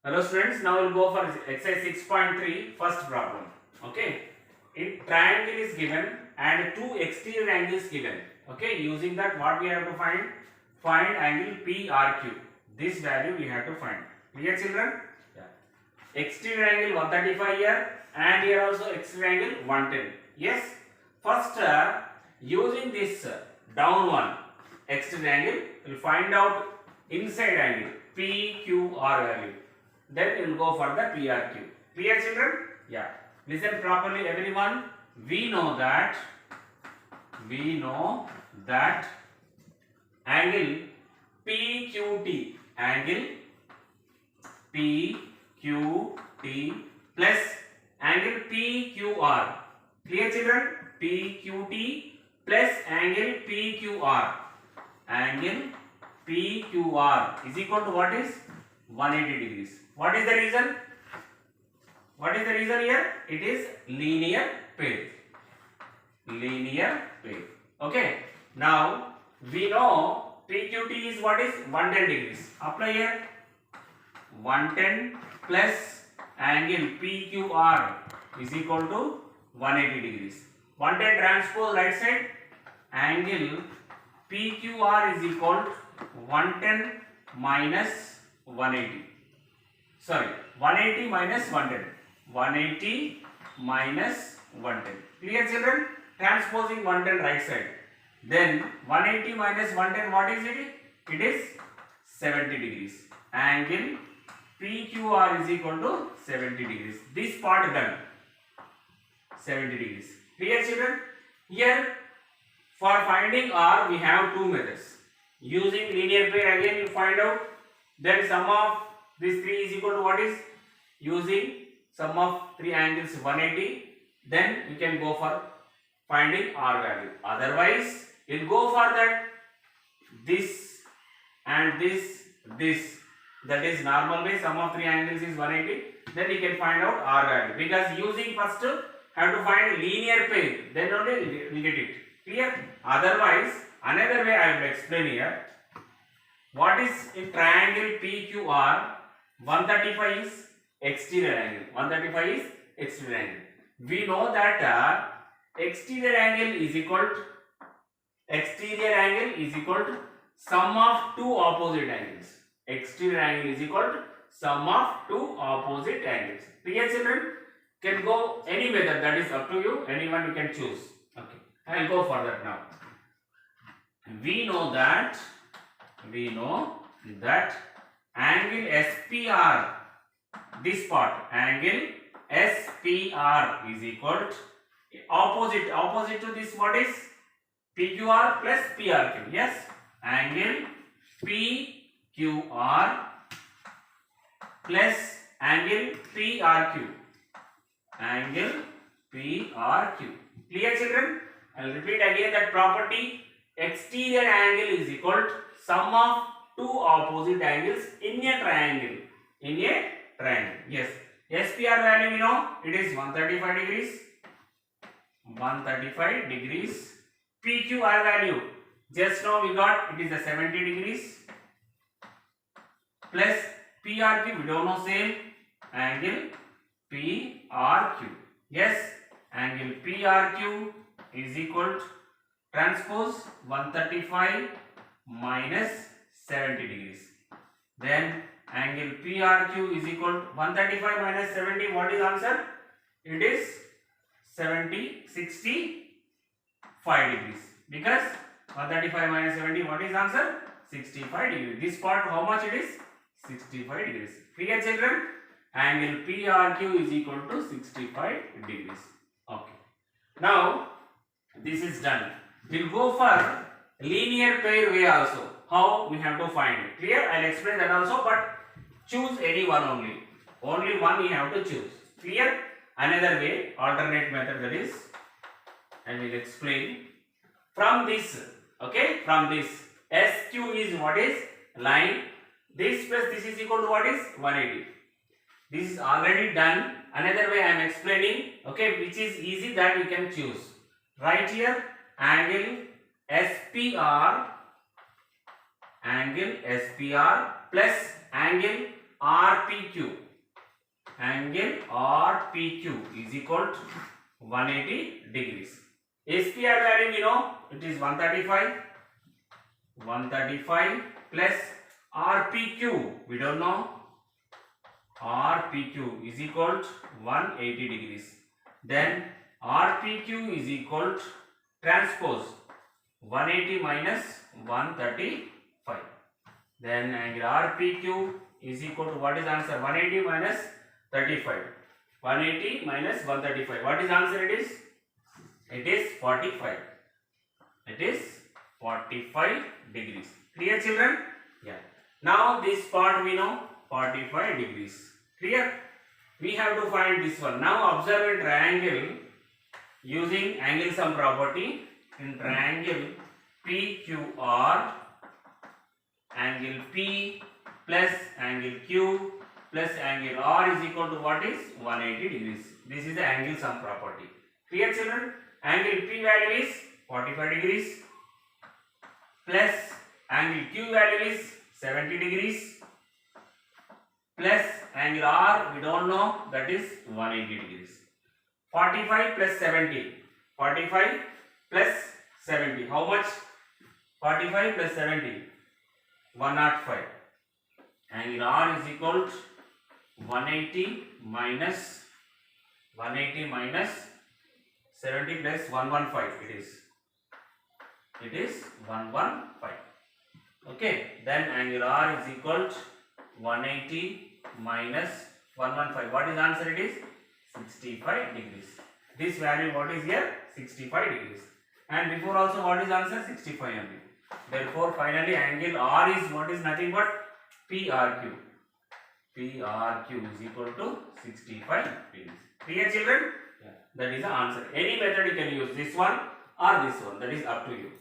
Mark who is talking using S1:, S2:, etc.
S1: Hello students, now we'll go for exercise 6.3 first problem. Okay, in triangle is given and two exterior angles given. Okay, using that what we have to find? Find angle PRQ. This value we have to find. Clear children? Yeah. Exterior angle 135 here and here also exterior angle 110. Yes. First using this down one exterior angle, we'll find out inside angle PQR value. Then we will go for the PRQ. Clear children? Yeah. Listen properly everyone. We know that angle PQT plus angle PQR. Clear children? PQT plus angle PQR. Angle PQR is equal to what is 180 degrees. What is the reason? What is the reason here? It is linear pair. Linear pair. Okay. Now we know PQT is what is 110 degrees. Apply here 110 plus angle PQR is equal to 180 degrees. 110 transpose right side, angle PQR is equal to 110 minus 180. Sorry, 180 minus 110. 180 minus 110. Clear children? Transposing 110 right side. Then 180 minus 110, what is it? It is 70 degrees. Angle PQR is equal to 70 degrees. This part done. 70 degrees. Clear children? Here for finding R we have two methods. Using linear pair again you find out. Then sum of these three is equal to what is? Using sum of three angles 180. Then you can go for finding R value. Otherwise you will go for that this and this. That is normal way sum of three angles is 180. Then you can find out R value. Because using first have to find linear pair. Then only we get it. Clear? Otherwise another way I will explain here. What is in triangle PQR? 135 is exterior angle. 135 is exterior angle. We know that exterior angle is equal to sum of two opposite angles. Exterior angle is equal to sum of two opposite angles. Clear children? Can go any method, that is up to you. Anyone you can choose. Okay. I will go for that now. We know that angle SPR, this part, angle SPR is equal to opposite to this, what is? PQR plus PRQ. Yes, angle PQR plus angle PRQ. Angle PRQ. Clear children? I will repeat again that property. Exterior angle is equal to sum of two opposite angles in a triangle. Yes. SPR value we know it is 135 degrees. 135 degrees. PQR value just now we got it is a 70 degrees. Plus PRQ we don't know same. Angle PRQ. Yes. Angle PRQ is equal to transpose 135 minus 70 degrees. Then angle PRQ is equal to 135 minus 70. What is answer? It is 65 degrees. Because 135 minus 70, what is answer? 65 degrees. This part how much it is? 65 degrees. Clear children? Angle PRQ is equal to 65 degrees. Okay. Now this is done. We'll go for linear pair way also. How we have to find it. Clear? I'll explain that also, but choose any one only. Only one you have to choose. Clear? Another way, alternate method, that is, I will explain. From this, okay, from this, SQ is what is? Line. This plus this is equal to what is? 180. This is already done. Another way I am explaining, okay, which is easy, that you can choose. Right here, angle SPR plus angle RPQ. Angle RPQ is equal to 180 degrees. SPR value we know it is 135. 135 plus RPQ we don't know. RPQ is equal to 180 degrees. Then RPQ is equal to transpose 180 minus 135. Then angle RPQ is equal to what is answer? 180 minus 35. 180 minus 135. What is answer it is? It is 45. It is 45 degrees. Clear children? Yeah. Now this part we know 45 degrees. Clear? We have to find this one. Now observe a triangle using angle sum property. In triangle PQR, angle P plus angle Q plus angle R is equal to what is? 180 degrees. This is the angle sum property. Clear children? Angle P value is 45 degrees plus angle Q value is 70 degrees plus angle R we don't know, that is 180 degrees. 45 plus 70. 45 plus 70. How much? 45 plus 70. 105. Angle R is equal to 180 minus 70 plus 115. It is 115. Okay. Then angle R is equal to 180 minus 115. What is the answer? It is 65 degrees. This value what is here? 65 degrees. And before also what is answer? 65 only. Therefore finally angle R is what is nothing but PRQ. PRQ is equal to 65 degrees. Clear children? Yeah. That is the answer. Any method you can use, this one or this one, that is up to you.